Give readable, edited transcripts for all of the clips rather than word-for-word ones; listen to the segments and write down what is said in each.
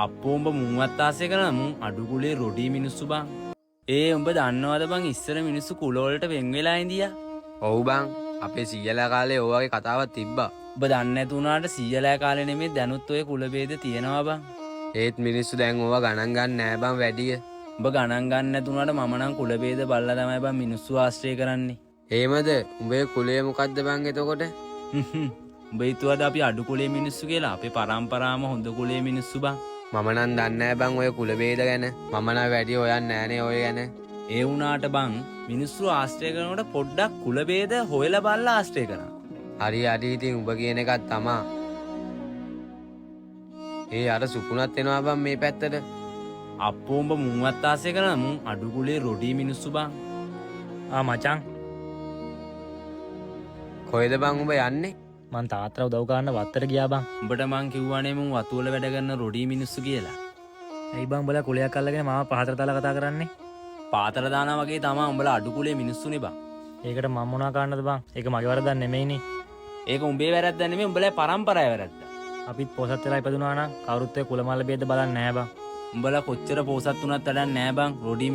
අප්පෝ උඹ මුන්වත් ආසය කරන මුන් අඩු කුලේ රොඩි මිනිස්සු බං. උඹ දන්නවද බං ඉස්සර මිනිස්සු කුල වලට වෙන් වෙලා ඉඳියා. ඔව් බං අපේ සීයලා කාලේ ඔය වගේ කතාවක් තිබ්බා. ඔබ දන්නේ නැති වුණාට සීයලා කාලේ නෙමෙයි දැනුත් ඔය කුල ભેද තියෙනවා බං. ඒත් මිනිස්සු දැන් ඕවා ගණන් ගන්න නෑ බං වැඩිය. ඔබ ගණන් ගන්න නැතුණාට මම නම් කුල ભેද බලලා තමයි බං මිනිස්සු ආශ්‍රය කරන්නේ. එහෙමද? උඹේ කුලය මොකද්ද බං එතකොට? උඹ හිතුවද අපි අඩු කුලේ මිනිස්සු කියලා? අපේ පරම්පරාවම හොඳ කුලේ මිනිස්සු බං. මම නම් දන්නේ නෑ බං ඔය කුල ભેද ගැන. මම නම් වැඩි හොයන්නේ නෑනේ ඔය ගැන. ඒ වුණාට බං මිනිස්සු ආශ්‍රය කරනකොට පොඩ්ඩක් කුල ભેද හොයලා බලලා ආශ්‍රය කරා. හරි ඉතින් උඹ කියන එකක් තමා. අර සුපුණත් එනවා බං මේ පැත්තට. අප්පෝ උඹ මුන්වත් ආශ්‍රය කරන මුන් අඩු කුලේ රොඩි මිනිස්සු බං. මචං කොහෙද බං උඹ යන්නේ? මං තාත්තට උදව් කරන්න වත්තට ගියා බං. උඹට මං කිව්වනේ මුන් වතු වල වැඩ කරන රොඩි මිනිස්සු කියලා. ඇයි බං උඹලා කුලයක් අල්ලගෙන මාව පහතට දාලා කතා කරන්නේ? පාතර දානා වගේ තමා උඹලා අඩු කුලේ මිනිස්සුනේ බං. ඒකට මම මොනවා කරන්නද බං? ඒක මගේ වරදක් නෙමෙයිනේ. ඒක උඹේ වැරද්ද නෙමෙයි උඹලා පරම්පරාවේ වැරද්ද. අපිත් පොසත් වෙලා ඉපදුනා නම් කවුරුත් ඒ කුලමල්ල බෙද බලන්නේ නැහැ බං. උඹලා කොච්චර පොසත් වුණත් වැඩක් නැහැ බං. රොඩි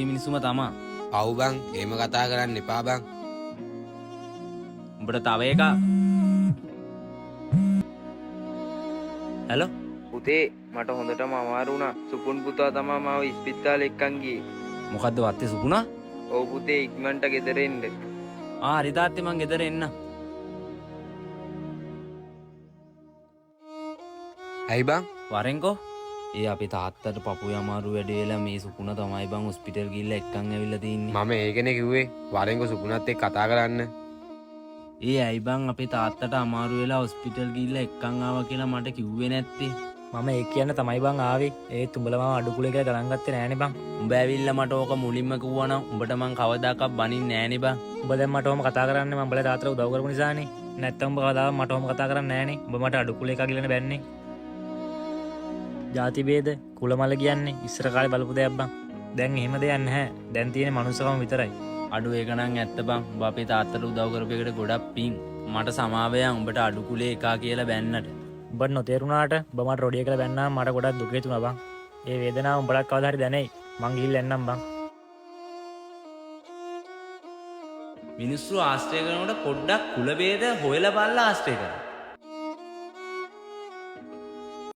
මිනිස්සුම තමා. පව් බං එහෙම කතා කරන්න එපා බං. උඹට තව එකක්. හලෝ පුතේ මට හොඳටම අමාරු වුණා. සුපුන් පුතා තමයි මාව ඉස්පිරිතාලේ එක්කන් ගියේ. මොකද්ද වත්තේ සුපුණා? ඔව් පුතේ ඉක්මනට ගෙදර එන්න. හරි තාත්තේ මං ගෙදර එන්න. ඇයි බං? වරෙන්කෝ. අපේ තාත්තට පපුවේ අමාරු වැඩේ වෙලා මේ සුපුණ තමයි බං හොස්පිටල් ගිහිල්ලා එක්කන් ඇවිල්ලා තින්නේ. මම ඒකනේ කිව්වේ වරෙන්කෝ සුපුණත් එක්ක කතා කරන්න. ඇයි බං අපේ තාත්තට අමාරු වෙලා හොස්පිටල් ගිහිල්ලා එක්කන් ආවා කියලා මට කිව්වේ නැත්තේ. මම ඒක කියන්න තමයි බං ආවේ. ඒත් උඹලා මාව අඩු කුලේ කියලා ගණන් ගත්තේ නෑනේ බං. උඹ ඇවිල්ලා මට ඕක මුලින්ම කිව්වනම් උඹට මං කවදාකවත් බනින්නේ නෑනේ බං. උඹ දැන් මට ඔහම කතා කරන්නේ මම උඹලා තාත්තට උදව් කරපු නිසානේ. නැත්තම් උඹ කවදාවත් මට ඔහම කතා කරන්නේ නෑනේ. උඹ මට අඩු කුලේ එකක් ගිලන බැන්නේ. ಜಾති ભેද කුලමල කියන්නේ ඉස්සර කාලේ බලපු දෙයක් බං. දැන් එහෙම දෙයක් නැහැ. දැන් තියෙන්නේ මනුස්සකම විතරයි. අඩු ඒක නම් ඇත්ත බං. උඹ අපේ තාත්තට උදව් කරපු එකට ගොඩක් පිං. මට සමාවයන් උඹට අඩු කුලේ එකා කියලා බැන්නට. උඹට නොතේරුණාට උඹ මට රොඩිය කියලා බැන්නාම මට ගොඩක් දුක හිතුණා බං. ඒ වේදනාව උඹලත් කවදා හරි දැනෙයි. මං ගිහිල්ලා එන්නම් බං. මිනිස්සු ආශ්‍රය කරනකොට පොඩ්ඩක් කුල ભેද හොයලා බලලා ආශ්‍රය කරා.